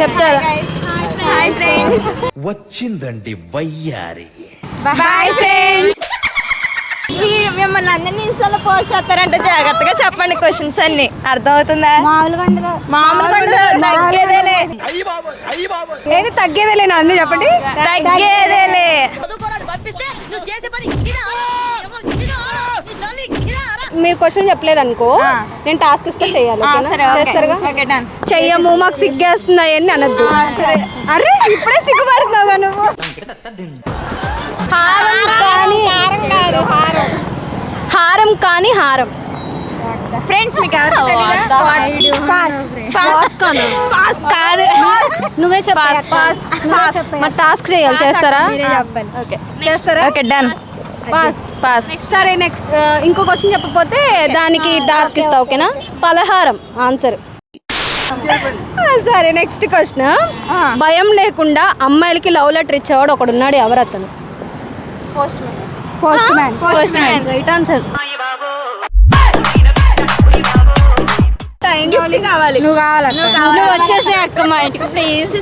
చెప్తారా? Hi friends. వచ్చిందండి వయ్యారి. Bye friends. మిమ్మల్ని అందరినీ ఇన్స్టాలో పోస్ట్ చేస్తారంటే జాగ్రత్తగా చెప్పండి క్వశ్చన్స్ అన్ని. అర్థమవుతుందా? మామూలుగా తగ్గేదేలే. ఏది తగ్గేదేలే అంది చెప్పండి. తగ్గేదేలే. మీరు క్వశ్చన్ చెప్పలేదు అనుకో, నేను టాస్క్ ఇస్తే చెయ్యాలి. చేస్తారుగా? చెయ్యము, మాకు సిగ్గేస్తుంది అవన్నీ అనద్దు. అరే ఇప్పుడే సిగ్గుపడుతున్నావుగా నువ్వు. హారం కానీ హారం. ఫ్రెండ్స్ మీకు నువ్వే చెప్పాలి. మరి టాస్క్ చేయాలి. చేస్తారా? చేస్తారా? Okay done. పాస్. సరే నెక్స్ట్ ఇంకో క్వశ్చన్ చెప్పకపోతే దానికి టాస్క్ ఇస్తా. ఓకేనా? పలహారం ఆన్సర్. సరే నెక్స్ట్ క్వశ్చన్. భయం లేకుండా అమ్మాయిలకి లవ్ లెటర్ ఇచ్చేవాడు ఒకడున్నాడు. ఎవరు అతను? Post man. Right answer. కావాలి. నువ్వు కావాలా? నువ్వు వచ్చేసే అక్క మా ఇంటికి ప్లీజ్.